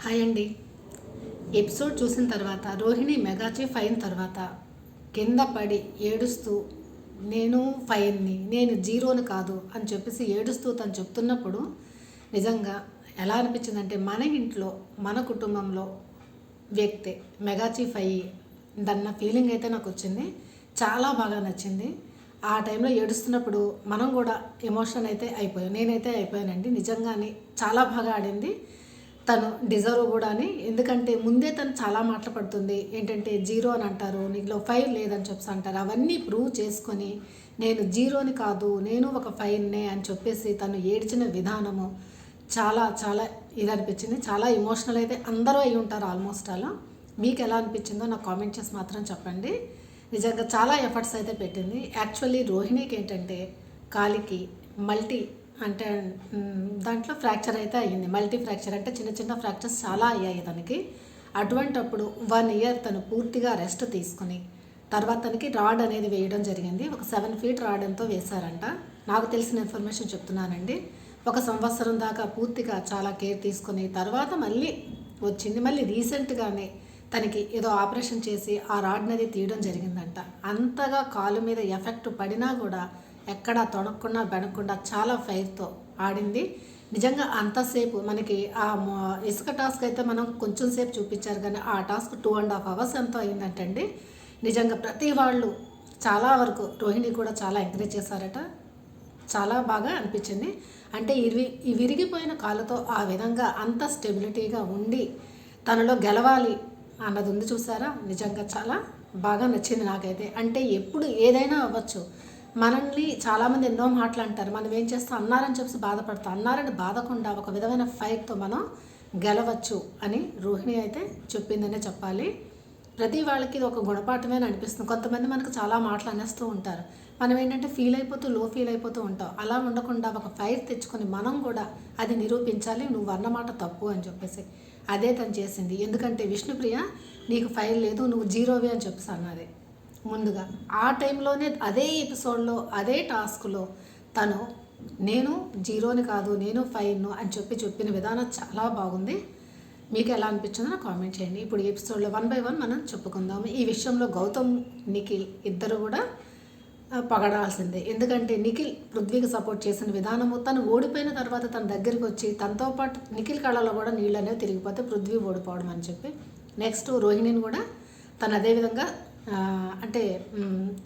Hi అండి. Episode చూసిన తర్వాత రోహిణి మెగా చీఫ్ అయిన తర్వాత కింద పడి ఏడుస్తూ నేను ఫైన్ని, నేను జీరోని కాదు అని చెప్పేసి ఏడుస్తూ తను చెప్తున్నప్పుడు నిజంగా ఎలా అనిపించిందంటే మన ఇంట్లో మన కుటుంబంలో వ్యక్తి మెగా చీఫ్ అయ్యి దన్న ఫీలింగ్ అయితే నాకు వచ్చింది. చాలా బాగా నచ్చింది. ఆ టైంలో ఏడుస్తున్నప్పుడు మనం కూడా ఎమోషన్ అయితే అయిపోయాం. నేనైతే అయిపోయానండి. నిజంగానే చాలా బాగా ఆడింది. తను డిజర్వ్ కూడా అని, ఎందుకంటే ముందే తను చాలా మాటలు పడుతుంది. ఏంటంటే జీరో అని అంటారు, నీలో ఫైవ్ లేదని చెప్పేసి అంటారు. అవన్నీ ప్రూవ్ చేసుకొని నేను జీరోని కాదు, నేను ఒక ఫైవ్నే అని చెప్పేసి తను ఏడ్చిన విధానము చాలా చాలా ఇది అనిపించింది. చాలా ఎమోషనల్ అయితే అందరూ అయి ఉంటారు ఆల్మోస్ట్ అలా. మీకు ఎలా అనిపించిందో నాకు కామెంట్ చేసి మాత్రం చెప్పండి. నిజంగా చాలా ఎఫర్ట్స్ అయితే పెట్టింది. యాక్చువల్లీ రోహిణికి ఏంటంటే కాలికి మల్టీ అంటే దాంట్లో ఫ్రాక్చర్ అయితే అయ్యింది. మల్టీ ఫ్రాక్చర్ అంటే చిన్న చిన్న ఫ్రాక్చర్స్ చాలా అయ్యాయి తనకి. అటువంటప్పుడు 1 ఇయర్ తను పూర్తిగా రెస్ట్ తీసుకుని తర్వాత తనకి రాడ్ అనేది వేయడం జరిగింది. ఒక 7 ఫీట్ రాడ్ ఎంతో వేశారంట. నాకు తెలిసిన ఇన్ఫర్మేషన్ చెప్తున్నానండి. 1 సంవత్సరం దాకా పూర్తిగా చాలా కేర్ తీసుకుని తర్వాత మళ్ళీ వచ్చింది. మళ్ళీ రీసెంట్గానే తనకి ఏదో ఆపరేషన్ చేసి ఆ రాడ్ అనేది తీయడం జరిగిందంట. అంతగా కాలు మీద ఎఫెక్ట్ పడినా కూడా ఎక్కడా తొడగకుండా బెనకుండా చాలా ఫైర్తో ఆడింది. నిజంగా అంతసేపు మనకి ఆ ఇసుక టాస్క్ అయితే మనం కొంచెం సేపు చూపించారు, కానీ ఆ టాస్క్ 2.5 hours ఎంతో అయిందంటండి. నిజంగా ప్రతి వాళ్ళు చాలా వరకు రోహిణి కూడా చాలా ఎంకరేజ్ చేశారట. చాలా బాగా అనిపించింది. అంటే ఈ విరిగిపోయిన కాళ్ళతో ఆ విధంగా అంత స్టెబిలిటీగా ఉండి తనలో గెలవాలి అన్నది ఉంది చూసారా. నిజంగా చాలా బాగా నచ్చింది నాకైతే. అంటే ఎప్పుడు ఏదైనా అవ్వచ్చు, మనల్ని చాలామంది ఎన్నో మాటలు అంటారు, మనం ఏం చేస్తాం అన్నారని చెప్పి బాధపడతాం. అన్నారని బాధకుండా ఒక విధమైన ఫైట్తో మనం గెలవచ్చు అని రోహిణి అయితే చెప్పిందనే చెప్పాలి. ప్రతి వాళ్ళకి ఇది ఒక గుణపాఠమే అనిపిస్తుంది. కొంతమంది మనకు చాలా మాటలు అనేస్తూ ఉంటారు, మనం ఏంటంటే ఫీల్ అయిపోతూ లో ఫీల్ అయిపోతూ ఉంటాం. అలా ఉండకుండా ఒక ఫైట్ తెచ్చుకొని మనం కూడా అది నిరూపించాలి, నువ్వు అన్నమాట తప్పు అని చెప్పేసి అదే తను చేసింది. ఎందుకంటే విష్ణుప్రియ నీకు ఫైల్ లేదు, నువ్వు జీరోవే అని చెప్పేసి అన్నది ముందుగా. ఆ టైంలోనే అదే ఎపిసోడ్లో అదే టాస్క్లో తను నేను జీరోని కాదు, నేను ఫైవ్ను అని చెప్పిన విధానం చాలా బాగుంది. మీకు ఎలా అనిపించిందో నాకు కామెంట్ చేయండి. ఇప్పుడు ఎపిసోడ్లో 1 by 1 మనం చెప్పుకుందాము. ఈ విషయంలో గౌతమ్ నిఖిల్ ఇద్దరు కూడా పొగడాల్సిందే. ఎందుకంటే నిఖిల్ పృథ్వీకి సపోర్ట్ చేసిన విధానము, తను ఓడిపోయిన తర్వాత తన దగ్గరికి వచ్చి తనతో పాటు నిఖిల్ కళ్ళలో కూడా నీళ్ళు అనేవి తిరిగిపోతే పృథ్వీ ఓడిపోవడం అని చెప్పి, నెక్స్ట్ రోహిణిని కూడా తను అదేవిధంగా అంటే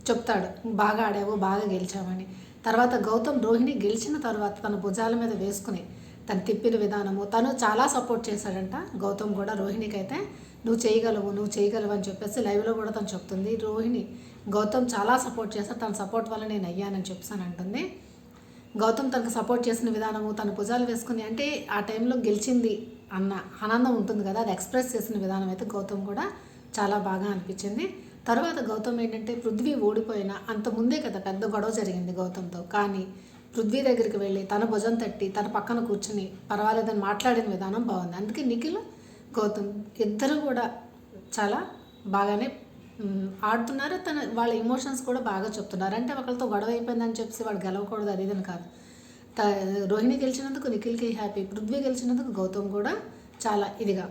చెప్తాడు, బాగా ఆడావు, బాగా గెలిచావని. తర్వాత గౌతమ్ రోహిణి గెలిచిన తర్వాత తన భుజాల మీద వేసుకుని తను తిప్పిన విధానము, తను చాలా సపోర్ట్ చేశాడంట గౌతమ్ కూడా రోహిణికి. అయితే నువ్వు చేయగలవు అని చెప్పేసి లైవ్లో కూడా తను చెప్తుంది. రోహిణి గౌతమ్ చాలా సపోర్ట్ చేశాడు, తన సపోర్ట్ వల్ల నేను అయ్యానని చెప్పాను అంటుంది. గౌతమ్ తనకు సపోర్ట్ చేసిన విధానము, తన భుజాలు వేసుకుని అంటే ఆ టైంలో గెలిచింది అన్న ఆనందం ఉంటుంది కదా, అది ఎక్స్ప్రెస్ చేసిన విధానం అయితే గౌతమ్ కూడా చాలా బాగా అనిపించింది. తర్వాత గౌతమ్ ఏంటంటే పృథ్వీ ఓడిపోయినా అంత ముందే కదా పెద్ద గొడవ జరిగింది గౌతమ్తో, కానీ పృథ్వీ దగ్గరికి వెళ్ళి తన భుజం తట్టి తన పక్కన కూర్చుని పర్వాలేదని మాట్లాడిన విధానం బాగుంది. అందుకే నిఖిల్ గౌతమ్ ఇద్దరు కూడా చాలా బాగానే ఆడుతున్నారు. వాళ్ళ ఎమోషన్స్ కూడా బాగా చెప్తున్నారు. అంటే ఒకరితో గొడవ అయిపోయిందని చెప్పి వాడు గెలవకూడదు అది ఇదని కాదు. రోహిణి గెలిచినందుకు నిఖిల్కి హ్యాపీ, పృథ్వీ గెలిచినందుకు గౌతమ్ కూడా చాలా ఇదిగా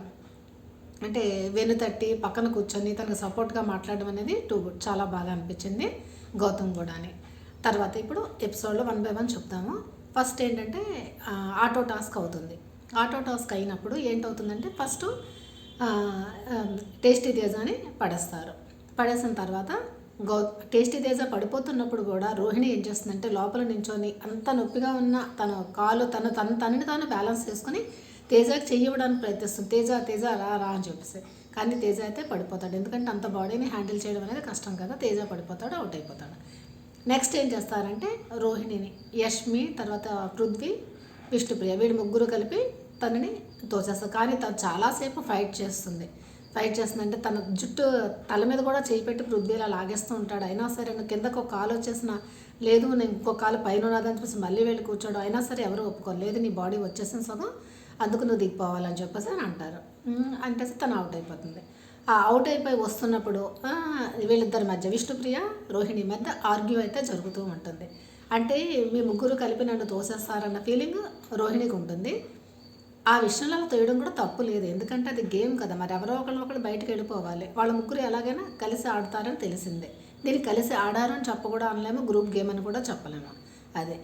అంటే వెనుతట్టి పక్కన కూర్చొని తనకు సపోర్ట్గా మాట్లాడడం అనేది టూ గుడ్, చాలా బాగా అనిపించింది గౌతమ్ కూడా అని. తర్వాత ఇప్పుడు ఎపిసోడ్లో 1 by 1 చెప్తాము. ఫస్ట్ ఏంటంటే ఆటో టాస్క్ అవుతుంది. ఆటో టాస్క్ అయినప్పుడు ఏంటవుతుందంటే ఫస్ట్ టేస్టీ తేజాని పడేసిన తర్వాత టేస్టీ తేజ పడిపోతున్నప్పుడు కూడా రోహిణి ఏం చేస్తుందంటే లోపల నించొని అంత నొప్పిగా ఉన్న తన కాలు తనని తాను బ్యాలెన్స్ చేసుకుని తేజకి చెయ్యడానికి ప్రయత్నిస్తుంది. తేజ రా అని చెప్పేసి, కానీ తేజ అయితే పడిపోతాడు. ఎందుకంటే అంత బాడీని హ్యాండిల్ చేయడం అనేది కష్టం కదా. తేజ పడిపోతాడు, అవుట్ అయిపోతాడు. నెక్స్ట్ ఏం చేస్తారంటే రోహిణిని, యష్మి, తర్వాత పృథ్వీ, విష్ణుప్రియ వీళ్ళు ముగ్గురు కలిపి తనని తోచేస్తారు. కానీ తను చాలాసేపు ఫైట్ చేస్తుందంటే తన జుట్టు తల మీద కూడా చేయి పెట్టి పృథ్వీ ఇలా లాగేస్తూ ఉంటాడు. అయినా సరే నువ్వు కిందకు ఒక కాలు వచ్చేసిన లేదు, నేను ఇంకో కాలు పైన ఉన్నదని చెప్పేసి మళ్ళీ వెళ్ళి కూర్చోడు. అయినా సరే ఎవరు ఒప్పుకోలేదు, నీ బాడీ వచ్చేసిన సగం, అందుకు నువ్వు దిగిపోవాలని చెప్పేసి అని అంటారు. అంటే తను అవుట్ అయిపోతుంది. ఆ అవుట్ అయిపోయి వస్తున్నప్పుడు వీళ్ళిద్దరి మధ్య విష్ణుప్రియ రోహిణి మధ్య ఆర్గ్యూ అయితే జరుగుతూ ఉంటుంది. అంటే మీ ముగ్గురు కలిపి నన్ను తోసేస్తారన్న ఫీలింగ్ రోహిణికి ఉంటుంది. ఆ విషయంలో అలా తోయడం కూడా తప్పు లేదు, ఎందుకంటే అది గేమ్ కదా, మరి ఎవరో ఒకళ్ళు బయటకు వెళ్ళిపోవాలి. వాళ్ళ ముగ్గురు ఎలాగైనా కలిసి ఆడతారని తెలిసిందే. దీన్ని కలిసి ఆడారు అని చెప్ప కూడా అనలేము, గ్రూప్ గేమ్ అని కూడా చెప్పలేము. అదే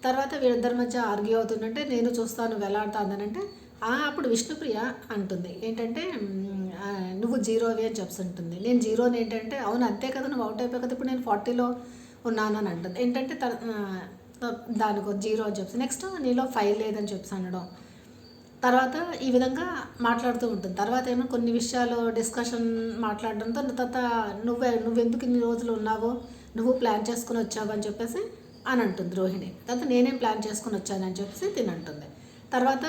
తర్వాత వీళ్ళిద్దరి మధ్య ఆర్గ్యూ అవుతుందంటే నేను చూస్తాను నువ్వు ఎలా ఆడుతానంటే అప్పుడు విష్ణుప్రియ అంటుంది ఏంటంటే నువ్వు జీరోవి అని చెప్తుంటుంది. నేను జీరోని ఏంటంటే అవును అంతే కదా, నువ్వు అవుట్ అయిపోయి కదా, ఇప్పుడు నేను 40లో ఉన్నాను అని అంటుంది. ఏంటంటే దానికి జీరో అని చెప్పి నెక్స్ట్ నీలో 5 లేదని చెప్పి అనడం. తర్వాత ఈ విధంగా మాట్లాడుతూ ఉంటుంది. తర్వాత ఏమో కొన్ని విషయాలు డిస్కషన్ మాట్లాడడంతో తర్వాత నువ్వెందుకు ఇన్ని రోజులు ఉన్నావు, నువ్వు ప్లాన్ చేసుకుని వచ్చావు అని చెప్పేసి అని అంటుంది రోహిణి. తర్వాత నేనేం ప్లాన్ చేసుకుని వచ్చానని చెప్పేసి తినంటుంది. తర్వాత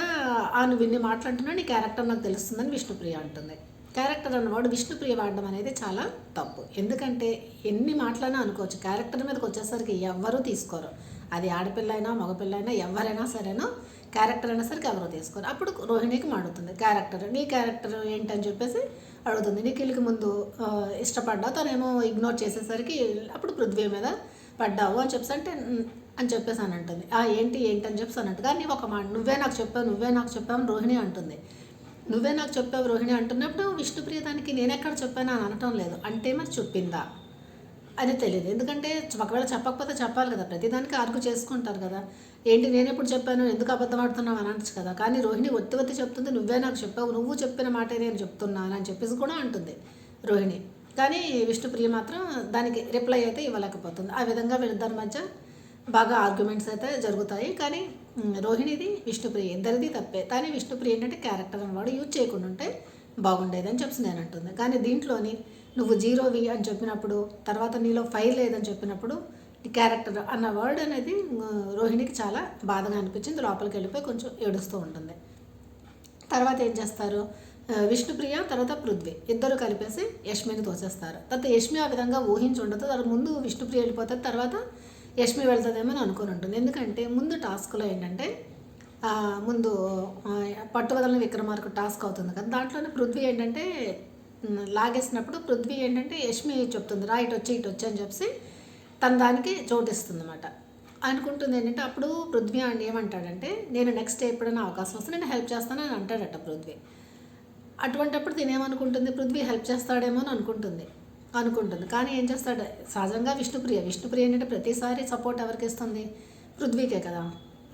నువ్వు ఇన్ని మాట్లాడుతున్నా నీ క్యారెక్టర్ నాకు తెలుస్తుందని విష్ణుప్రియ అంటుంది. క్యారెక్టర్ అన్నవాడు విష్ణుప్రియ వాడడం అనేది చాలా తప్పు. ఎందుకంటే ఎన్ని మాటలైనా అనుకోవచ్చు, క్యారెక్టర్ మీదకి వచ్చేసరికి ఎవ్వరూ తీసుకోరు. అది ఆడపిల్ల అయినా మగపిల్ల అయినా ఎవరైనా సరేనో క్యారెక్టర్ అయినా సరికి ఎవరో తీసుకోరు. అప్పుడు రోహిణికి మాడుతుంది నీ క్యారెక్టర్ ఏంటని చెప్పేసి అడుగుతుంది. నిఖిల్కి ముందు ఇష్టపడ్డావు, తనేమో ఇగ్నోర్ చేసేసరికి అప్పుడు పృథ్వీ మీద పడ్డావు అని చెప్పేసి అని అంటుంది. ఏంటి అని చెప్పేసి అని అంటుంది. కానీ ఒక మాట నువ్వే నాకు చెప్పావు అని రోహిణి అంటుంది. నువ్వే నాకు చెప్పావు రోహిణి అంటున్నప్పుడు విష్ణుప్రియ దానికి నేను ఎక్కడ చెప్పాను అని అనటం లేదు. అంటే మరి చెప్పిందా అది తెలియదు. ఎందుకంటే ఒకవేళ చెప్పకపోతే చెప్పాలి కదా, ప్రతిదానికి ఆర్గ్యూ చేసుకుంటారు కదా. ఏంటి నేను ఎప్పుడు చెప్పాను, ఎందుకు అబద్ధం ఆడుతున్నావు అని అనొచ్చు కదా. కానీ రోహిణి ఒత్తి చెప్తుంది, నువ్వే నాకు చెప్పావు, నువ్వు చెప్పిన మాటే నేను చెప్తున్నాను అని చెప్పేసి కూడా అంటుంది రోహిణి. కానీ విష్ణుప్రియ మాత్రం దానికి రిప్లై అయితే ఇవ్వలేకపోతుంది. ఆ విధంగా వీళ్ళిద్దరి మధ్య బాగా ఆర్గ్యుమెంట్స్ అయితే జరుగుతాయి. కానీ రోహిణిది విష్ణుప్రియ ఇద్దరిది తప్పే. కానీ విష్ణుప్రియ ఏంటంటే క్యారెక్టర్ అన్నవాడు యూజ్ చేయకుండా ఉంటే బాగుండేదని చెప్పి నేను అంటుంది. కానీ దీంట్లోని నువ్వు జీరోవి అని చెప్పినప్పుడు, తర్వాత నీలో 5 లేదని చెప్పినప్పుడు క్యారెక్టర్ అన్న వర్డ్ అనేది రోహిణికి చాలా బాధగా అనిపించింది. లోపలికి వెళ్ళిపోయి కొంచెం ఏడుస్తూ ఉంటుంది. తర్వాత ఏం చేస్తారు, విష్ణుప్రియ తర్వాత పృథ్వీ ఇద్దరు కలిపేసి యష్మిని తోసేస్తారు. తర్వాత యష్మి ఆ విధంగా ఊహించి ఉండదు. తర్వాత ముందు విష్ణుప్రియ వెళ్ళిపోతుంది, తర్వాత యష్మి వెళ్తుందేమో అని అనుకుని ఉంటుంది. ఎందుకంటే ముందు టాస్క్లో ఏంటంటే ముందు పట్టువదలని విక్రమార్కు టాస్క్ అవుతుంది కదా, దాంట్లోనే పృథ్వీ ఏంటంటే లాగేసినప్పుడు పృథ్వీ ఏంటంటే యష్మి చెప్తుంది రా ఇటు వచ్చి అని చెప్పి తన దానికి చోటిస్తుంది అన్నమాట. అనుకుంటుంది ఏంటంటే అప్పుడు పృథ్వీ ఏమంటాడంటే నేను నెక్స్ట్ ఎప్పుడైనా అవకాశం వస్తే నేను హెల్ప్ చేస్తానని అంటాడట పృథ్వీ. అటువంటిప్పుడు తినేమనుకుంటుంది, పృథ్వీ హెల్ప్ చేస్తాడేమో అని అనుకుంటుంది. కానీ ఏం చేస్తాడు, సహజంగా విష్ణుప్రియ ఏంటంటే ప్రతిసారి సపోర్ట్ ఎవరికి ఇస్తుంది, పృథ్వీకే కదా.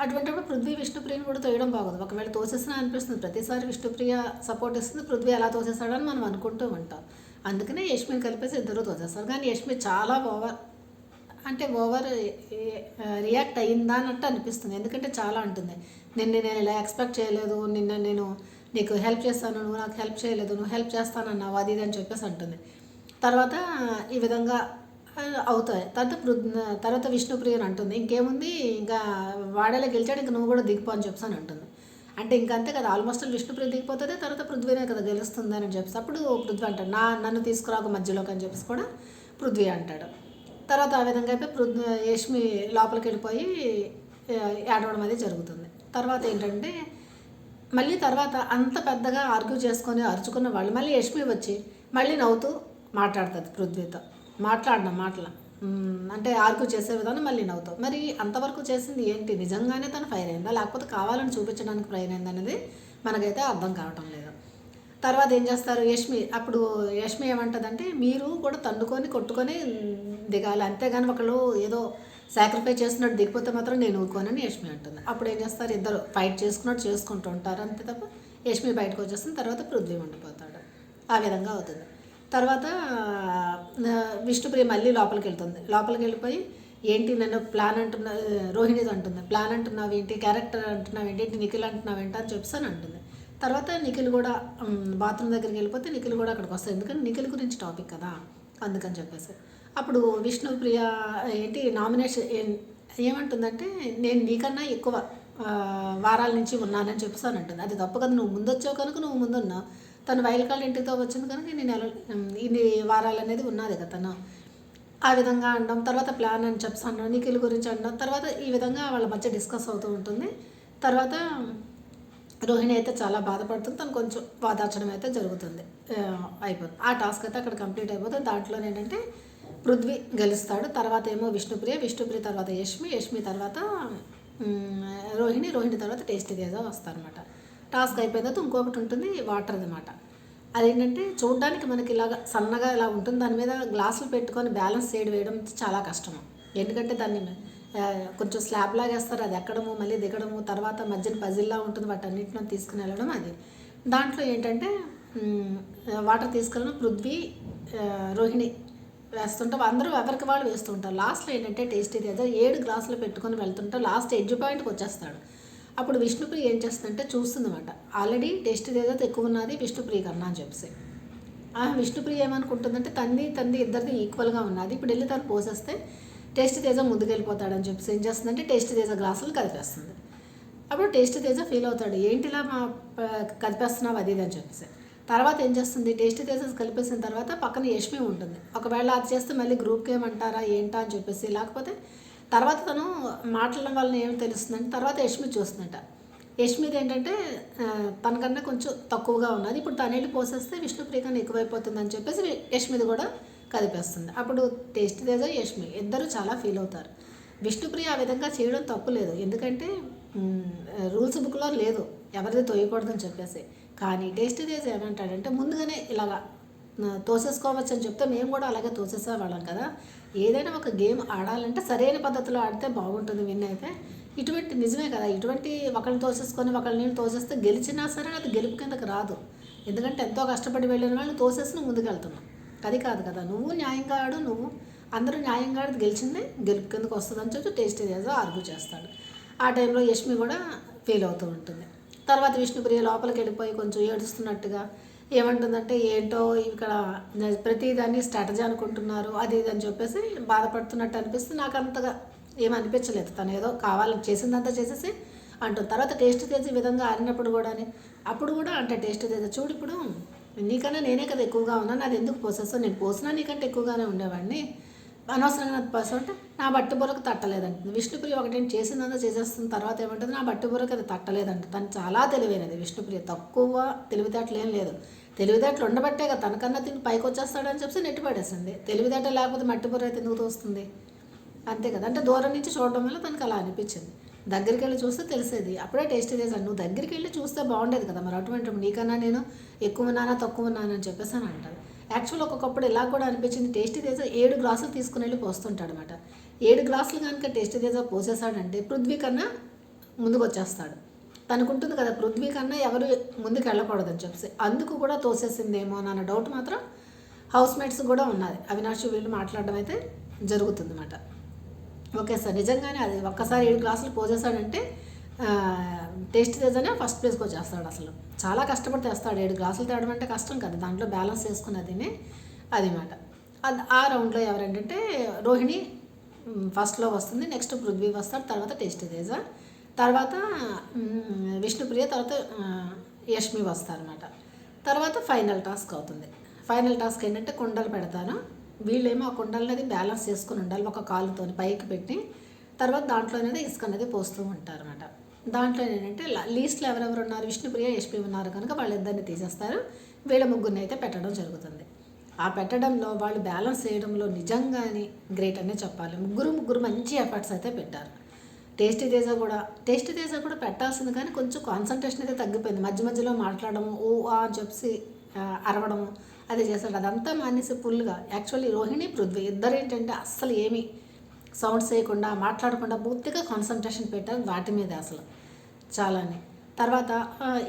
అటువంటిప్పుడు పృథ్వీ విష్ణుప్రియని కూడా తోయడం బాగోదు. ఒకవేళ తోసేసినా అనిపిస్తుంది, ప్రతిసారి విష్ణుప్రియ సపోర్ట్ ఇస్తుంది, పృథ్వీ ఎలా తోసేస్తాడని మనం అనుకుంటూ ఉంటాం. అందుకనే యష్మిని కలిపేసి ఇద్దరు తోసేస్తారు. కానీ యష్మి చాలా ఓవర్ రియాక్ట్ అయ్యిందా అన్నట్టు అనిపిస్తుంది. ఎందుకంటే చాలా అంటుంది, నేను ఇలా ఎక్స్పెక్ట్ చేయలేదు, నేను నీకు హెల్ప్ చేస్తాను, నువ్వు నాకు హెల్ప్ చేయలేదు, నువ్వు హెల్ప్ చేస్తానన్నావు అది ఇది అని చెప్పేసి అంటుంది. తర్వాత ఈ విధంగా అవుతాయి. తర్వాత విష్ణుప్రియని అంటుంది ఇంకేముంది, ఇంకా వాడేలా గెలిచాడు, ఇంకా నువ్వు కూడా దిగిపో అని చెప్పి అంటుంది. అంటే ఇంకంతే కదా, ఆల్మోస్ట్ విష్ణుప్రియ దిగిపోతుంది, తర్వాత పృథ్వీనే కదా గెలుస్తుంది అని చెప్పేసి అప్పుడు పృథ్వీ అంటాడు నన్ను తీసుకురాకు మధ్యలోకి అని చెప్పేసి కూడా పృథ్వీ అంటాడు. తర్వాత ఆ విధంగా అయిపోయి యష్మి లోపలికి వెళ్ళిపోయి ఏడవడం అది జరుగుతుంది. తర్వాత ఏంటంటే మళ్ళీ తర్వాత అంత పెద్దగా ఆర్గ్యూ చేసుకొని అరుచుకున్న వాళ్ళు మళ్ళీ యష్మి వచ్చి మళ్ళీ నవ్వుతూ మాట్లాడుతుంది పృథ్వీతో. మాట్లాడిన మాటలు అంటే ఆర్గ్యూ చేసే విధానం మళ్ళీ నవ్వుతావు. మరి అంతవరకు చేసింది ఏంటి, నిజంగానే తను ఫైర్ అయిందా లేకపోతే కావాలని చూపించడానికి ఫైర్ అయిందా అనేది మనకైతే అర్థం కావటం లేదు. తర్వాత ఏం చేస్తారు, యష్మి ఏమంటుందంటే మీరు కూడా తండుకొని కొట్టుకొని దిగాలి, అంతేగాని ఒకళ్ళు ఏదో సాక్రిఫైస్ చేస్తున్నట్టు దిగిపోతే మాత్రం నేను ఊరుకోనని యష్మి అంటుంది. అప్పుడు ఏం చేస్తారు, ఇద్దరు ఫైట్ చేసుకున్నట్టు చేసుకుంటూ ఉంటారు అంతే తప్ప యష్మి బయటకు వచ్చేస్తుంది, తర్వాత పృథ్వీ ఉండిపోతాడు. ఆ విధంగా అవుతుంది. తర్వాత విష్ణుప్రియ మళ్ళీ లోపలికి వెళ్ళిపోయి ఏంటి నన్ను ప్లాన్ రోహిణితో అంటుంది, ప్లాన్ అంటున్నావు ఏంటి, క్యారెక్టర్ అంటున్నావు ఏంటి, నిఖిల్ అంటున్నావు ఏంటి అని చెప్పేసి అంటుంది. తర్వాత నిఖిల్ కూడా బాత్రూమ్ దగ్గరికి వెళ్ళిపోతే నిఖిల్ కూడా అక్కడికి వస్తుంది, ఎందుకంటే నిఖిల్ గురించి టాపిక్ కదా అందుకని చెప్పేసి. అప్పుడు విష్ణుప్రియ నామినేషన్ ఏమంటుందంటే నేను నీకన్నా ఎక్కువ వారాల నుంచి ఉన్నానని చెప్పేసి అని అంటుంది. అది తప్పు కదా, నువ్వు ముందు వచ్చావు కనుక నువ్వు ముందున్నావు, తను వైల్డ్ కార్డ్ ఇంటితో వచ్చింది కనుక నేను ఇన్ని వారాలు అనేది ఉన్నది కదా తను. ఆ విధంగా అనడం, తర్వాత ప్లాన్ అని చెప్పి అనడం, నిఖిల్ గురించి అనడం, తర్వాత ఈ విధంగా వాళ్ళ మధ్య డిస్కస్ అవుతూ ఉంటుంది. తర్వాత రోహిణి అయితే చాలా బాధపడుతుంది, తను కొంచెం వాదార్చడం అయితే జరుగుతుంది, అయిపోతుంది. ఆ టాస్క్ అయితే అక్కడ కంప్లీట్ అయిపోతుంది. దాంట్లో ఏంటంటే పృథ్వీ గెలుస్తాడు. తర్వాత ఏమో విష్ణుప్రియ తర్వాత యష్మి తర్వాత రోహిణి తర్వాత టేస్టీ తేజ వస్తారనమాట. టాస్క్ అయిపోయిన తర్వాత ఇంకొకటి ఉంటుంది వాటర్ అనమాట. అదేంటంటే చూడడానికి మనకి ఇలాగ సన్నగా ఇలా ఉంటుంది, దాని మీద గ్లాసులు పెట్టుకొని బ్యాలెన్స్ వేయడం చాలా కష్టము. ఎందుకంటే దాన్ని కొంచెం స్లాబ్ లాగా వేస్తారు, అది ఎక్కడము మళ్ళీ దిగడము, తర్వాత మధ్యన పజిల్లా ఉంటుంది, వాటన్నిటిని తీసుకుని వెళ్ళడం. అది దాంట్లో ఏంటంటే వాటర్ తీసుకెళ్ళడం పృథ్వీ, రోహిణి వేస్తుంటాం, అందరూ ఎవరికి వాళ్ళు వేస్తుంటారు. లాస్ట్లో ఏంటంటే టేస్టీ తేజ 7 గ్లాసులు పెట్టుకొని వెళ్తుంటారు, లాస్ట్ ఎడ్జ్ పాయింట్కి వచ్చేస్తాడు. అప్పుడు విష్ణుప్రియ ఏం చేస్తుందంటే చూస్తుందన్నమాట, ఆల్రెడీ టేస్టీ తేజ ఎక్కువ ఉన్నది విష్ణుప్రియ కన్నా అని చెప్పేసి. విష్ణుప్రియ ఏమనుకుంటుందంటే తంది ఇద్దరిది ఈక్వల్గా ఉన్నది, ఇప్పుడు వెళ్ళి తను పోసేస్తే టేస్టీ తేజ ముందుకెళ్ళిపోతాడని చెప్పేసి ఏం చేస్తుందంటే టేస్టీ తేజ గ్లాసులు కదిపేస్తుంది. అప్పుడు టేస్టీ తేజ ఫీల్ అవుతాడు, ఏంటిలా మా కదిపేస్తున్నావు అది ఇది అని చెప్పేసి. తర్వాత ఏం చేస్తుంది, టేస్టీ తేజ కలిపేసిన తర్వాత పక్కన యష్మి ఉంటుంది, ఒకవేళ అది చేస్తే మళ్ళీ గ్రూప్కి ఏమంటారా ఏంటా అని చెప్పేసి. లేకపోతే తర్వాత తను మాట్లాడడం వలన ఏమి తెలుస్తుందంటే తర్వాత యష్మి చూస్తుందట, యష్మిది ఏంటంటే తనకన్నా కొంచెం తక్కువగా ఉన్నది, ఇప్పుడు తను వెళ్ళి పోసేస్తే విష్ణుప్రియ కన్నా ఎక్కువైపోతుందని చెప్పేసి యష్మిది కూడా కదిపేస్తుంది. అప్పుడు టేస్టీ తేజ యష్మి ఇద్దరు చాలా ఫీల్ అవుతారు. విష్ణుప్రియ ఆ విధంగా చేయడం తప్పు లేదు, ఎందుకంటే రూల్స్ బుక్లో లేదు ఎవరిది తోయకూడదని చెప్పేసి. కానీ టేస్టీ తేజ ఏమంటాడంటే ముందుగానే ఇలాగా తోసేసుకోవచ్చు అని చెప్తే మేము కూడా అలాగే తోసేసేవాళ్ళం కదా, ఏదైనా ఒక గేమ్ ఆడాలంటే సరైన పద్ధతిలో ఆడితే బాగుంటుంది విన్ అయితే. ఇటువంటి నిజమే కదా, ఇటువంటి ఒకరిని తోసేసుకొని ఒకరిని తోసేస్తే గెలిచినా సరే అది గెలుపు కిందకి రాదు, ఎందుకంటే ఎంతో కష్టపడి వెళ్ళిన వాళ్ళు తోసేసి ముందుకెళ్తున్నాం, అది కాదు కదా. నువ్వు న్యాయంగా ఆడు, నువ్వు అందరూ న్యాయంగా ఆడి గెలిచిందే గెలుపు కిందకు వస్తుందని చెప్పి టేస్టీ తేజ ఆర్గ్యూ చేస్తాడు. ఆ టైంలో యష్మి కూడా ఫీల్ అవుతూ ఉంటుంది. తర్వాత విష్ణుప్రియ లోపలికి వెళ్ళిపోయి కొంచెం ఏడుస్తున్నట్టుగా ఏమంటుందంటే ఏంటో ఇక్కడ ప్రతిదాన్ని స్ట్రాటజీ అనుకుంటున్నారు అది ఇది అని చెప్పేసి బాధపడుతున్నట్టు అనిపిస్తుంది. నాకు అంతగా ఏమనిపించలేదు, తను ఏదో కావాలని చేసిందంతా చేసేసి అంటుంది. తర్వాత టేస్ట్ తేజ ఈ విధంగా ఆడినప్పుడు కూడా అప్పుడు కూడా అంటే టేస్ట్ తేజ చూడు ఇప్పుడు నీకన్నా నేనే కదా ఎక్కువగా ఉన్నాను, అది ఎందుకు పోసేస్తావు, నేను పోసినా నీకంటే ఎక్కువగానే ఉండేవాడిని, అనవసరంగా నాకు పోసా అంటే నా బట్టు బుర్రకు తట్టలేదంటుంది. విష్ణుప్రియ ఒకటేంటి చేసిందంతా చేసేస్తుంది, తర్వాత ఏమంటుంది నా బట్టు బుర్రకు అది తట్టలేదంట. తను చాలా తెలివైనది విష్ణుప్రియ, తక్కువ తెలివితేటలు ఏం లేదు, తెలివితేటలు ఉండబట్టే కదా తనకన్నా తిని పైకి వచ్చేస్తాడని చెప్పి నెట్టి పడేసింది. తెలివితేటలు లేకపోతే మట్టి బుర్ర అయితే ఎందుకు తోస్తుంది, అంతే కదా. అంటే దూరం నుంచి చూడడం వల్ల తనకు అలా అనిపించింది, దగ్గరికి వెళ్ళి చూస్తే తెలిసేది. అప్పుడే టేస్ట్ చేశాను, నువ్వు దగ్గరికి వెళ్ళి చూస్తే బాగుండేది కదా, మరి అటువంటి నీకన్నా నేను ఎక్కువ ఉన్నానా తక్కువ ఉన్నానా అని చెప్పేసి అని అంటారు. యాక్చువల్ ఒక్కొక్కప్పుడు ఇలా కూడా అనిపించింది, టేస్టీ తేజ 7 గ్లాసులు తీసుకుని వెళ్ళి పోస్తుంటాడు అనమాట. 7 గ్లాసులు కనుక టేస్టీ తేజ పోసేసాడంటే పృథ్వీ కన్నా ముందుకు వచ్చేస్తాడు, తనకుంటుంది కదా పృథ్వీ కన్నా ఎవరు ముందుకు వెళ్ళకూడదని చెప్పేసి, అందుకు కూడా తోసేసిందేమో అన్న డౌట్ మాత్రం హౌస్ మేట్స్ కూడా ఉన్నది. అవినాష్ వీళ్ళు మాట్లాడడం అయితే జరుగుతుందన్నమాట. ఓకే సార్, నిజంగానే అది ఒక్కసారి 7 గ్లాసులు పోసేసాడంటే టేస్ట్ తేజనే ఫస్ట్ ప్లేస్కి వచ్చేస్తాడు. అసలు చాలా కష్టపడి తెస్తాడు, 7 గ్లాసులు తేవడం అంటే కష్టం కదా, దాంట్లో బ్యాలెన్స్ చేసుకున్నది అది మాట. ఆ రౌండ్లో ఎవరంటే రోహిణి ఫస్ట్లో వస్తుంది, నెక్స్ట్ పృథ్వీ వస్తాడు, తర్వాత టేస్ట్ తేజ, తర్వాత విష్ణుప్రియ, తర్వాత యష్మి వస్తారనమాట. తర్వాత ఫైనల్ టాస్క్ అవుతుంది. ఫైనల్ టాస్క్ ఏంటంటే కుండలు పెడతాను, వీళ్ళేమో ఆ కుండలనేది బ్యాలెన్స్ చేసుకుని ఉండాలి, ఒక కాలుతో పైకి పెట్టి, తర్వాత దాంట్లో అనేది ఇసుక అనేది పోస్తూ ఉంటారు అనమాట. దాంట్లో ఏంటంటే లీస్ట్లో ఎవరెవరు ఉన్నారు, విష్ణుప్రియ యష్మి ఉన్నారు కనుక వాళ్ళిద్దరిని తీసేస్తారు, వీళ్ళ ముగ్గురిని అయితే పెట్టడం జరుగుతుంది. ఆ పెట్టడంలో వాళ్ళు బ్యాలెన్స్ చేయడంలో నిజంగానే గ్రేట్ అనే చెప్పాలి. ముగ్గురు మంచి ఎఫర్ట్స్ అయితే పెట్టారు. టేస్టీ తేజ కూడా పెట్టాల్సింది, కానీ కొంచెం కాన్సన్ట్రేషన్ అయితే తగ్గిపోయింది, మధ్య మధ్యలో మాట్లాడము ఓ అని చెప్పి అరవడము అది చేశాడు, అదంతా మానేసి ఫుల్గా. యాక్చువల్లీ రోహిణి పృథ్వీ ఇద్దరు ఏంటంటే అస్సలు ఏమీ సౌండ్స్ చేయకుండా మాట్లాడకుండా పూర్తిగా కాన్సన్ట్రేషన్ పెట్టారు వాటి మీద అసలు చాలానే. తర్వాత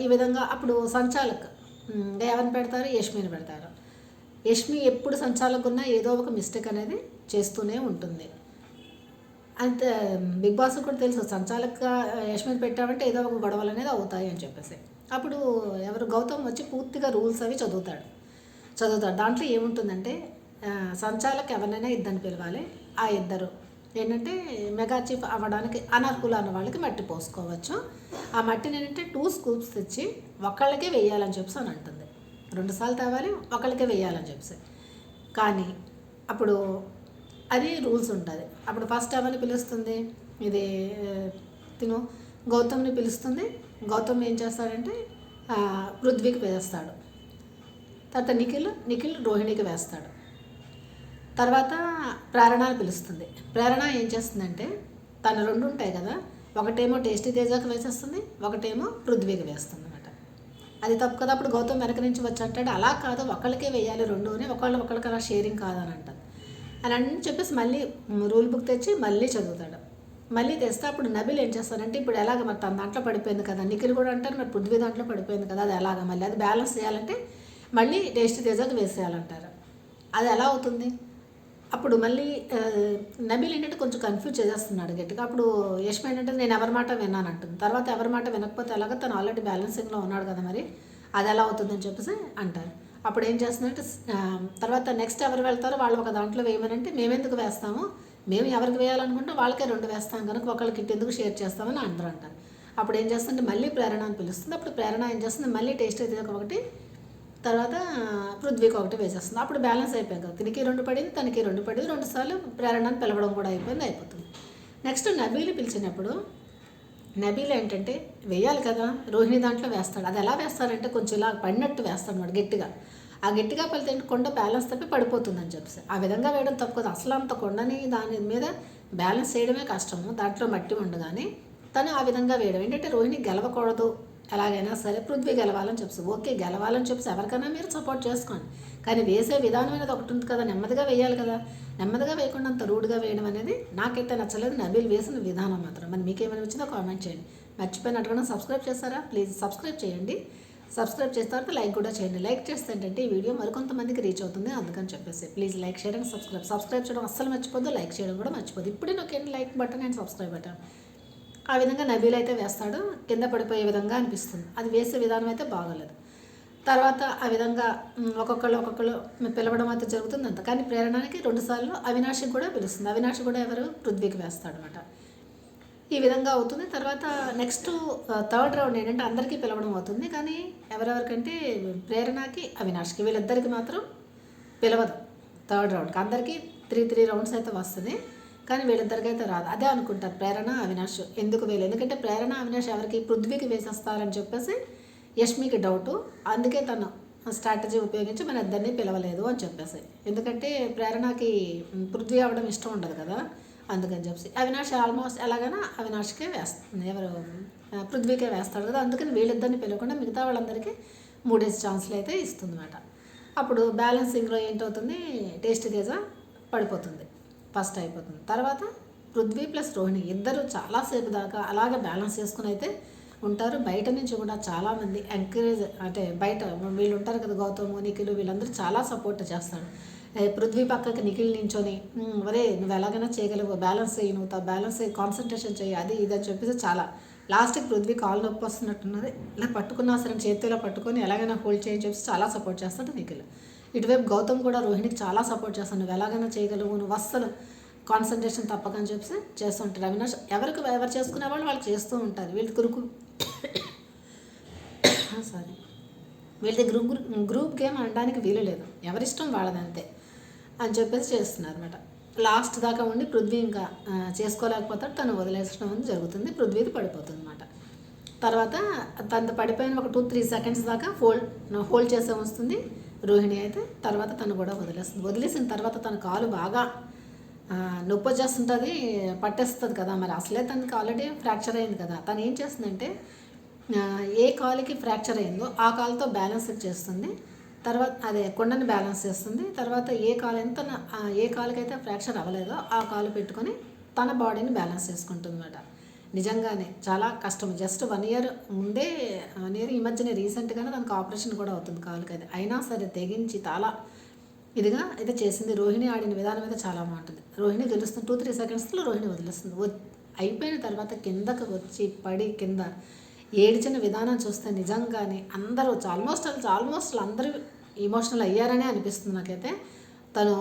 ఈ విధంగా అప్పుడు సంచాలక్ ఎవరిని పెడతారు, యష్మిని పెడతారు. యష్మి ఎప్పుడు సంచాలక్ ఉన్నా ఏదో ఒక మిస్టేక్ అనేది చేస్తూనే ఉంటుంది. అంతే బిగ్ బాస్ కూడా తెలుసు, సంచాలక యష్మిని పెట్టామంటే ఏదో ఒక గొడవలు అనేది అవుతాయి అని చెప్పేసి. అప్పుడు ఎవరు గౌతమ్ వచ్చి పూర్తిగా రూల్స్ అవి చదువుతాడు. దాంట్లో ఏముంటుందంటే సంచాలక్ ఎవరినైనా ఇద్దరిని పిలవాలి, ఆ ఇద్దరు ఏంటంటే మెగా చీఫ్ అవ్వడానికి అనర్హులు అన్న వాళ్ళకి మట్టి పోసుకోవచ్చు. ఆ మట్టిని ఏంటంటే 2 స్కూప్స్ తెచ్చి ఒకళ్ళకే వేయాలని చెప్పేసి అని అంటుంది, 2 సార్లు తేవాలి ఒకళ్ళకే వేయాలని చెప్పేసి. కానీ అప్పుడు అది రూల్స్ ఉంటుంది. అప్పుడు ఫస్ట్ ఎవరిని పిలుస్తుంది, ఇది తిను గౌతమ్ని పిలుస్తుంది. గౌతమ్ ఏం చేస్తాడంటే పృథ్వీకి వేస్తాడు, తర్వాత నిఖిల్ రోహిణికి వేస్తాడు. తర్వాత ప్రేరణని పిలుస్తుంది. ప్రేరణ ఏం చేస్తుందంటే తన 2 ఉంటాయి కదా, ఒకటేమో టేస్టీ తేజకి వేసేస్తుంది, ఒకటేమో పృథ్వీకి వేస్తుంది అనమాట. అది తప్పు కదా. అప్పుడు గౌతమ్ వెనక నుంచి వచ్చి అంటాడు, అలా కాదు ఒకళ్ళకే వేయాలి రెండుని, ఒకళ్ళకి అలా షేరింగ్ కాదని అంటారు. అని అని చెప్పేసి మళ్ళీ రూల్ బుక్ తెచ్చి మళ్ళీ చదువుతాడు. మళ్ళీ తెస్తే అప్పుడు నబిల్ ఏం చేస్తారంటే, ఇప్పుడు ఎలాగ మరి తన దాంట్లో పడిపోయింది కదా, నిఖిల్ కూడా అంటారు మరి పృథ్వీ దాంట్లో పడిపోయింది కదా, అది ఎలాగ మళ్ళీ అది బ్యాలెన్స్ చేయాలంటే మళ్ళీ టేస్ట్ తేజాకి వేసేయాలంటారు. అది ఎలా అవుతుంది? అప్పుడు మళ్ళీ నబీల్ ఏంటంటే కొంచెం కన్ఫ్యూజ్ చేసేస్తున్నాడు గట్టిగా. అప్పుడు యష్మి ఏంటంటే నేను ఎవరి మాట విన్నాను అంటుంది. తర్వాత ఎవరి మాట వినకపోతే ఎలాగ, తను ఆల్రెడీ బ్యాలెన్సింగ్లో ఉన్నాడు కదా, మరి అది ఎలా అవుతుందని చెప్పేసి అంటారు. అప్పుడు ఏం చేస్తుందంటే తర్వాత నెక్స్ట్ ఎవరు వెళ్తారో వాళ్ళు ఒక దాంట్లో వేయమనంటే మేమెందుకు వేస్తాము, మేము ఎవరికి వేయాలనుకుంటే వాళ్ళకే 2 వేస్తాం కనుక ఒకళ్ళకి ఇటు ఎందుకు షేర్ చేస్తామని అందరూ అంటారు. అప్పుడు ఏం చేస్తుంటే మళ్ళీ ప్రేరణ అని పిలుస్తుంది. అప్పుడు ప్రేరణ ఏం చేస్తుంది, మళ్ళీ టేస్ట్ అయితే ఒకటి, తర్వాత పృథ్వీకి ఒకటి వేసేస్తుంది. అప్పుడు బ్యాలెన్స్ అయిపోయింది కదా, తినికి 2 పడింది, తనకి 2 పడింది, 2 సార్లు ప్రేరణని పిలవడం కూడా అయిపోతుంది. నెక్స్ట్ నబీలు పిలిచినప్పుడు నబీల్ ఏంటంటే వేయాలి కదా, రోహిణి దాంట్లో వేస్తాడు. అది ఎలా వేస్తాడంటే కొంచెం ఇలా పడినట్టు వేస్తాడు అన్నమాట గట్టిగా. ఆ గట్టిగా పడితే కొండ బ్యాలెన్స్ తప్పి పడిపోతుందని చెప్పేసి ఆ విధంగా వేయడం తప్పు కదా. అసలు అంత కొండని దాని మీద బ్యాలెన్స్ చేయడమే కష్టము, దాంట్లో మట్టి ఉండగానే తను ఆ విధంగా వేయడం ఏంటంటే రోహిణి గెలవకూడదు, ఎలాగైనా సరే పృథ్వీ గెలవాలని చెప్పేసి, ఓకే గెలవాలని చెప్పేసి ఎవరికైనా మీరు సపోర్ట్ చేసుకోండి, కానీ వేసే విధానం అనేది ఒకటి ఉంది కదా, నెమ్మదిగా వేయాలి కదా. నెమ్మదిగా వేయకుండా అంత రూడ్గా వేయడం అనేది నాకైతే నచ్చలేదు, నబీల్ వేసిన విధానం మాత్రం. మరి మీకేమైనా వచ్చిందో కామెంట్ చేయండి. మర్చిపోయినట్టుగా సబ్స్క్రైబ్ చేస్తారా, ప్లీజ్ సబ్స్క్రైబ్ చేయండి. సబ్స్క్రైబ్ చేసిన తర్వాత లైక్ కూడా చేయండి. లైక్ చేస్తే ఏంటంటే ఈ వీడియో మరికొంతమందికి రీచ్ అవుతుంది, అందుకని చెప్పేసి ప్లీజ్ లైక్ చేయడం, సబ్స్క్రైబ్ చేయడం అస్సలు మర్చిపోద్దు, లైక్ చేయడం కూడా మర్చిపోద్దు. ఇప్పుడే నొక్కండి like button and subscribe button. ఆ విధంగా నబీల్ అయితే వేస్తాడు, కింద పడిపోయే విధంగా అనిపిస్తుంది. అది వేసే విధానం అయితే బాగోలేదు. తర్వాత ఆ విధంగా ఒక్కొక్కళ్ళు పిలవడం అయితే జరుగుతుంది అంత. కానీ ప్రేరణకి 2 సార్లు అవినాష్కి కూడా పిలుస్తుంది. అవినాష్ కూడా ఎవరు పృథ్వీకి వేస్తాడు అనమాట. ఈ విధంగా అవుతుంది. తర్వాత నెక్స్ట్ 3rd రౌండ్ ఏంటంటే అందరికీ పిలవడం అవుతుంది, కానీ ఎవరెవరికంటే ప్రేరణకి అవినాష్కి వీళ్ళిద్దరికి మాత్రం పిలవదు 3rd రౌండ్కి. అందరికీ 3 రౌండ్స్ అయితే వస్తుంది, కానీ వీళ్ళిద్దరికి అయితే రాదు. అదే అనుకుంటారు ప్రేరణ అవినాష్ ఎందుకు వేయలేదు, ఎందుకంటే ప్రేరణ అవినాష్ ఎవరికి పృథ్వీకి వేసేస్తారని చెప్పేసి యష్మికి డౌటు. అందుకే తను స్ట్రాటజీ ఉపయోగించి మన ఇద్దరిని పిలవలేదు అని చెప్పేసి, ఎందుకంటే ప్రేరణకి పృథ్వీ అవ్వడం ఇష్టం ఉండదు కదా, అందుకని చెప్పేసి. అవినాష్ ఆల్మోస్ట్ ఎలాగైనా అవినాష్కే వేస్తుంది, ఎవరు పృథ్వీకే వేస్తాడు కదా, అందుకని వీళ్ళిద్దరిని పిలవకుండా మిగతా వాళ్ళందరికీ 3 ఛాన్స్లు అయితే ఇస్తుంది అన్నమాట. అప్పుడు బ్యాలెన్సింగ్లో ఏంటవుతుంది, టేస్ట్ తేజ పడిపోతుంది, ఫస్ట్ అయిపోతుంది. తర్వాత పృథ్వీ ప్లస్ రోహిణి ఇద్దరు చాలాసేపు దాకా అలాగే బ్యాలెన్స్ చేసుకుని అయితే ఉంటారు. బయట నుంచి కూడా చాలామంది ఎంకరేజ్, అంటే బయట వీళ్ళు ఉంటారు కదా గౌతమ్, నిఖిల్, వీళ్ళందరూ చాలా సపోర్ట్ చేస్తారు. పృథ్వీ పక్కకి నిఖిల్ నించొని ఒరే నువ్వు ఎలాగైనా చేయగలవు, బ్యాలెన్స్ చేయి, నువ్వు బ్యాలెన్స్ చేయి, కాన్సన్ట్రేషన్ చేయి, అది ఇది అని చెప్పేసి చాలా. లాస్ట్కి పృథ్వీ కాలు నొప్పి వస్తున్నట్టున్నది, ఇలా పట్టుకున్నా సరే చేతిలో పట్టుకొని ఎలాగైనా హోల్డ్ చేయని చెప్పేసి చాలా సపోర్ట్ చేస్తాడు నిఖిల్. ఇటువైపు గౌతమ్ కూడా రోహిణికి చాలా సపోర్ట్ చేస్తాను, నువ్వు ఎలాగైనా చేయగలవు, నువ్వు అస్సలు కాన్సన్ట్రేషన్ తప్పకని చెప్పేసి చేస్తుంటారు. అవినాష్ ఎవరు చేసుకునే వాళ్ళు చేస్తూ ఉంటారు. వీళ్ళకి వీళ్ళది గ్రూప్ గేమ్ అనడానికి వీలు లేదు, ఎవరిష్టం వాళ్ళదంతే అని చెప్పేసి చేస్తున్నారు అనమాట. లాస్ట్ దాకా ఉండి పృథ్వీ ఇంకా చేసుకోలేకపోతాడు, తను వదిలేసడం జరుగుతుంది, పృథ్వీది పడిపోతుంది అనమాట. తర్వాత తను పడిపోయిన ఒక 2-3 సెకండ్స్ దాకా హోల్డ్ చేసే వస్తుంది రోహిణి అయితే. తర్వాత తను కూడా వదిలేసిన తర్వాత తన కాలు బాగా నొప్పి వచ్చేస్తుంటుంది, పట్టేస్తుంది కదా, మరి అసలే తనకి ఆల్రెడీ ఫ్రాక్చర్ అయింది కదా. తను ఏం చేస్తుందంటే ఏ కాలుకి ఫ్రాక్చర్ అయిందో ఆ కాలుతో బ్యాలెన్స్ చేస్తుంది, తర్వాత అదే కొండని బ్యాలెన్స్ చేస్తుంది. తర్వాత ఏ కాలుకైతే ఫ్రాక్చర్ అవ్వలేదో ఆ కాలు పెట్టుకొని తన బాడీని బ్యాలెన్స్ చేసుకుంటుంది అన్నమాట. నిజంగానే చాలా కష్టం. జస్ట్ 1 year ముందే, 1 year ఈ మధ్యనే రీసెంట్గానే దానికి ఆపరేషన్ కూడా అవుతుంది కాలుకి. అది అయినా సరే తెగించి చాలా ఇదిగా అయితే చేసింది. రోహిణి ఆడిన విధానం అయితే చాలా బాగుంటుంది. రోహిణి గెలుస్తుంది, 2-3 సెకండ్స్లో రోహిణి వదిలేస్తుంది. అయిపోయిన తర్వాత కిందకు వచ్చి పడి కింద ఏడ్చిన విధానం చూస్తే నిజంగానే అందరూ ఆల్మోస్ట్ అందరూ ఎమోషనల్ అయ్యారనే అనిపిస్తుంది నాకైతే. తను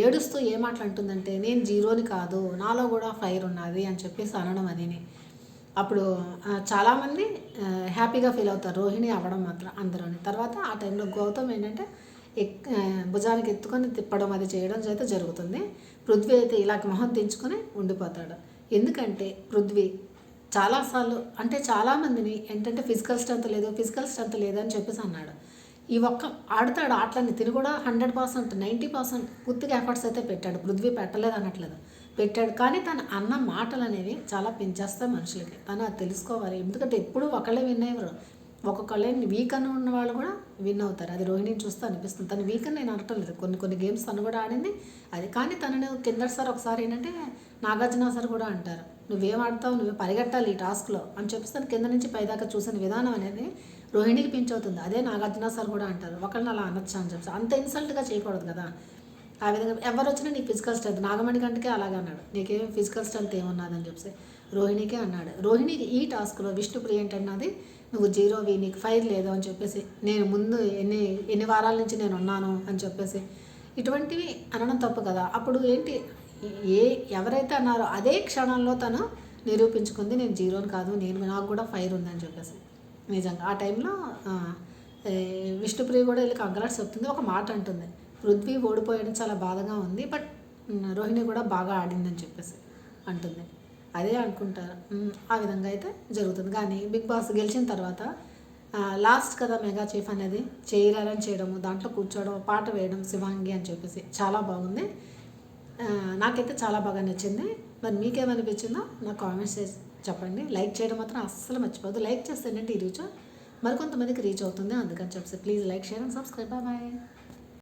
ఏడుస్తూ ఏ మాటలు అంటుందంటే, నేను జీరోని కాదు, నాలో కూడా ఫైర్ ఉన్నది అని చెప్పేసి అనడం అదిని. అప్పుడు చాలామంది హ్యాపీగా ఫీల్ అవుతారు రోహిణి అవ్వడం మాత్రం అందరూని. తర్వాత ఆ టైంలో గౌతమ్ ఏంటంటే భుజానికి ఎత్తుకొని తిప్పడం అది చేయడం అయితే జరుగుతుంది. పృథ్వీ అయితే ఇలా మొహం దించుకొని ఉండిపోతాడు. ఎందుకంటే పృథ్వీ చాలాసార్లు అంటే చాలామందిని ఏంటంటే ఫిజికల్ స్ట్రెంత్ లేదు అని చెప్పేసి అన్నాడు. ఈ ఆడతాడు ఆటలని, తిని కూడా 100%, 90% పూర్తిగా ఎఫర్ట్స్ అయితే పెట్టాడు. పృథ్వీ పెట్టలేదు అనట్లేదు, పెట్టాడు. కానీ తను అన్న మాటలు అనేవి చాలా పెంచేస్తాయి మనుషులకి. తను అది తెలుసుకోవాలి. ఎందుకంటే ఎప్పుడు ఒకళ్ళే వినేవారు, ఒక్కొక్కళ్ళు వీక్ అని ఉన్న వాళ్ళు కూడా విన్ అవుతారు. అది రోహిణిని చూస్తే అనిపిస్తుంది. తను వీక్ అని నేను అనటం లేదు, కొన్ని గేమ్స్ తను కూడా ఆడింది అది. కానీ తనను కిందటిసారి ఒకసారి ఏంటంటే నాగార్జున సార్ కూడా అంటారు, నువ్వేం ఆడతావు, నువ్వు పరిగెట్టాలి ఈ టాస్క్లో అని చెప్పేసి తను కింద నుంచి పైదాకా చూసిన విధానం అనేది రోహిణికి పించవుతుంది. అదే నాగార్జున సార్ కూడా అంటారు, ఒకళ్ళని అలా అనొచ్చా అని చెప్పి. అంత ఇన్సల్ట్గా చేయకూడదు కదా. ఆ విధంగా ఎవరు వచ్చినా నీకు ఫిజికల్ స్ట్రెంత్, నాగమణి గంటకే అలాగే అన్నాడు, నీకేం ఫిజికల్ స్ట్రెంత్ ఏమున్నదని చెప్పి రోహిణికే అన్నాడు. రోహిణికి ఈ టాస్క్లో విష్ణుప్రియ ఏంటన్నది, నువ్వు జీరోవి, నీకు ఫైర్ లేదు అని చెప్పేసి, నేను ముందు ఎన్ని వారాల నుంచి నేను ఉన్నాను అని చెప్పేసి ఇటువంటివి అనడం తప్పు కదా. అప్పుడు ఏంటి, ఎవరైతే అన్నారో అదే క్షణంలో తను నిరూపించుకుంది, నేను జీరోని కాదు, నాకు కూడా ఫైర్ ఉందని చెప్పేసి. నిజంగా ఆ టైంలో విష్ణుప్రియ కూడా వెళ్ళి కంగ్రాట్స్ చెప్తుంది. ఒక మాట అంటుంది, పృథ్వీ ఓడిపోయడం చాలా బాధగా ఉంది, బట్ రోహిణి కూడా బాగా ఆడిందని చెప్పేసి అంటుంది. అదే అనుకుంటారు. ఆ విధంగా అయితే జరుగుతుంది. కానీ బిగ్ బాస్ గెలిచిన తర్వాత లాస్ట్ కదా మెగా చీఫ్ అనేది చైర్ అరేంజ్ చేయడము, దాంట్లో కూర్చోవడం, పాట వేయడం శివాంగి అని చెప్పేసి చాలా బాగుంది. నాకైతే చాలా బాగా నచ్చింది. మరి మీకేమనిపించిందో నాకు కామెంట్స్ చేసి చెప్పండి. లైక్ చేయడం మాత్రం అస్సలు మర్చిపోద్దు. లైక్ చేస్తే ఏంటంటే ఈ రీచ్ మరికొంతమందికి రీచ్ అవుతుంది, అందుకని చెప్పేసి please like, share and subscribe. Bye.